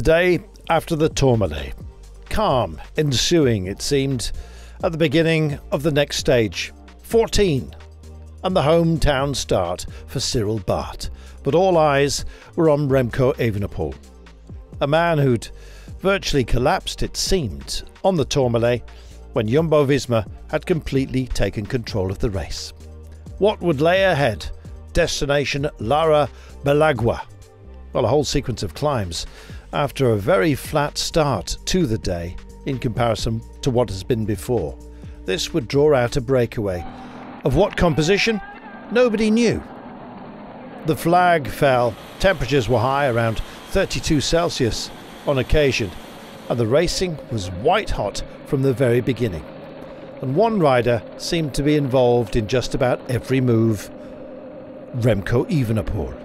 day after the Tourmalet. Calm ensuing, it seemed, at the beginning of the next stage, 14, and the hometown start for Cyril Bart. But all eyes were on Remco Evenepoel, a man who'd virtually collapsed, it seemed, on the Tourmalet when Jumbo-Visma had completely taken control of the race. What would lay ahead? Destination Larra-Belagua. Well, a whole sequence of climbs after a very flat start to the day in comparison to what has been before. This would draw out a breakaway. Of what composition? Nobody knew. The flag fell, temperatures were high, around 32 Celsius on occasion, and the racing was white hot from the very beginning. And one rider seemed to be involved in just about every move: Remco Evenepoel.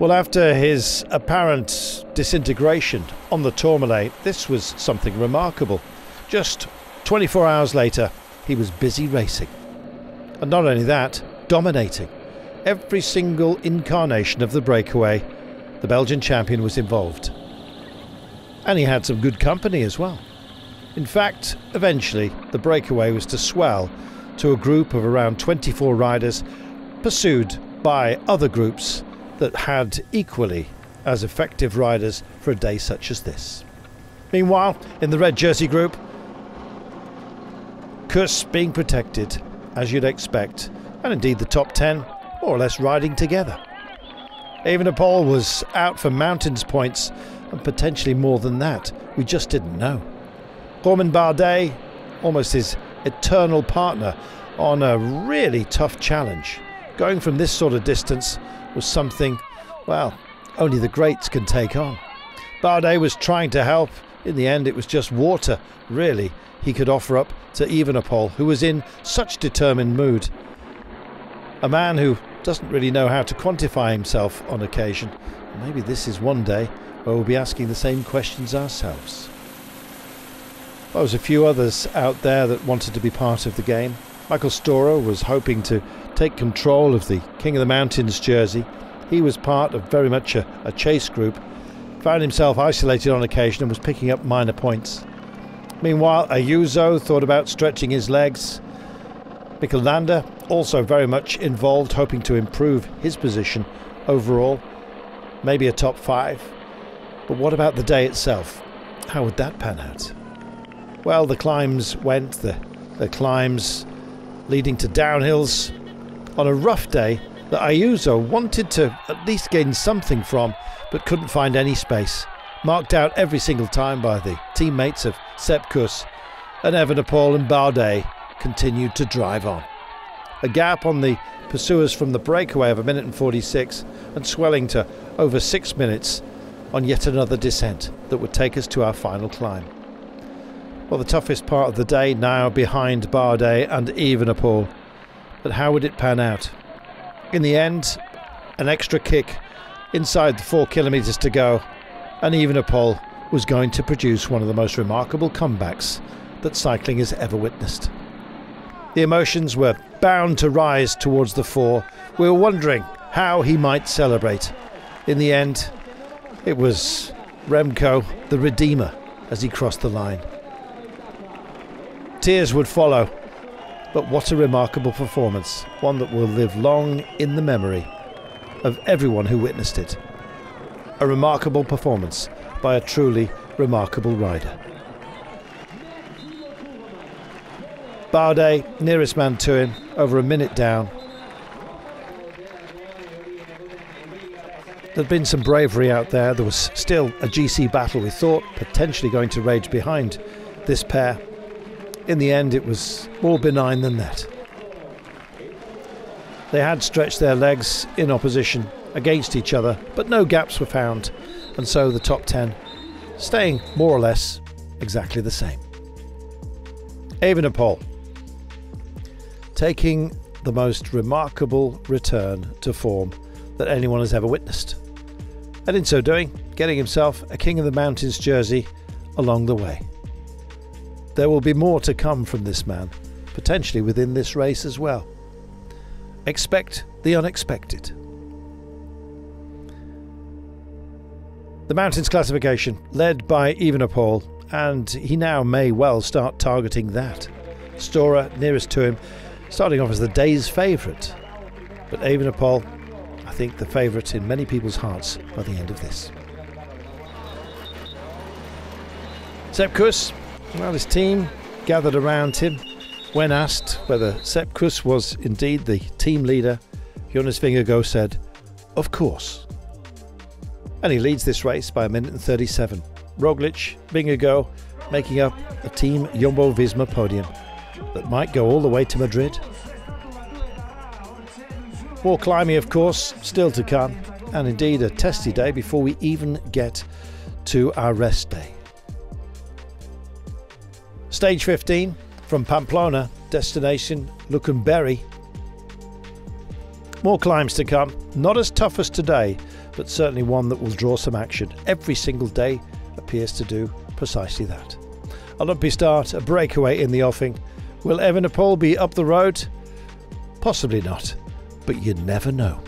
Well, after his apparent disintegration on the Tourmalet, this was something remarkable. Just 24 hours later, he was busy racing. And not only that, dominating. Every single incarnation of the breakaway, the Belgian champion was involved. And he had some good company as well. In fact, eventually, the breakaway was to swell to a group of around 24 riders, pursued by other groups that had equally as effective riders for a day such as this. Meanwhile, in the red jersey group, Kuss being protected, as you'd expect, and indeed the top 10 more or less riding together. Evenepoel was out for mountains points, and potentially more than that. We just didn't know. Romain Bardet, almost his eternal partner, on a really tough challenge. Going from this sort of distance was something, well, only the greats can take on. Bardet was trying to help. In the end, it was just water, really, he could offer up to Evenepoel, who was in such determined mood. A man who doesn't really know how to quantify himself on occasion. Maybe this is one day where we'll be asking the same questions ourselves. There was a few others out there that wanted to be part of the game. Michael Storer was hoping to take control of the King of the Mountains jersey. He was part of very much a chase group, found himself isolated on occasion and was picking up minor points. Meanwhile, Ayuso thought about stretching his legs. Mikel Landa also very much involved, hoping to improve his position overall, maybe a top 5. But what about the day itself? How would that pan out? Well, the climbs went, the climbs leading to downhills on a rough day that Ayuso wanted to at least gain something from, but couldn't find any space. Marked out every single time by the teammates of Sepp Kuss, and Evenepoel and Bardet continued to drive on. A gap on the pursuers from the breakaway of 1 minute and 46, and swelling to over 6 minutes on yet another descent that would take us to our final climb. Well, the toughest part of the day now behind Bardet and Evenepoel. But how would it pan out? In the end, an extra kick inside the 4 kilometres to go, and Evenepoel was going to produce one of the most remarkable comebacks that cycling has ever witnessed. The emotions were bound to rise towards the fore. We were wondering how he might celebrate. In the end, it was Remco, the Redeemer, as he crossed the line. Tears would follow, but what a remarkable performance, one that will live long in the memory of everyone who witnessed it. A remarkable performance by a truly remarkable rider. Bardet, nearest man to him, over 1 minute down. There'd been some bravery out there. There was still a GC battle, we thought, potentially going to rage behind this pair. In the end, it was more benign than that. They had stretched their legs in opposition against each other, but no gaps were found, and so the top 10 staying more or less exactly the same. Evenepoel taking the most remarkable return to form that anyone has ever witnessed, and in so doing, getting himself a King of the Mountains jersey along the way. There will be more to come from this man, potentially within this race as well. Expect the unexpected. The mountains classification led by Evenepoel, and he now may well start targeting that. Stora nearest to him, starting off as the day's favourite. But Evenepoel, I think the favourite in many people's hearts by the end of this. Sepp Kuss, well, his team gathered around him. When asked whether Sepp Kuss was indeed the team leader, Jonas Vingegaard said, "Of course." And he leads this race by 1:37. Roglic, Vingegaard making up a Team Jumbo-Visma podium that might go all the way to Madrid. More climbing, of course, still to come, and indeed a testy day before we even get to our rest day. Stage 15 from Pamplona, destination Luckenberry. More climbs to come, not as tough as today, but certainly one that will draw some action. Every single day appears to do precisely that. A lumpy start, a breakaway in the offing. Will Evenepoel be up the road? Possibly not, but you never know.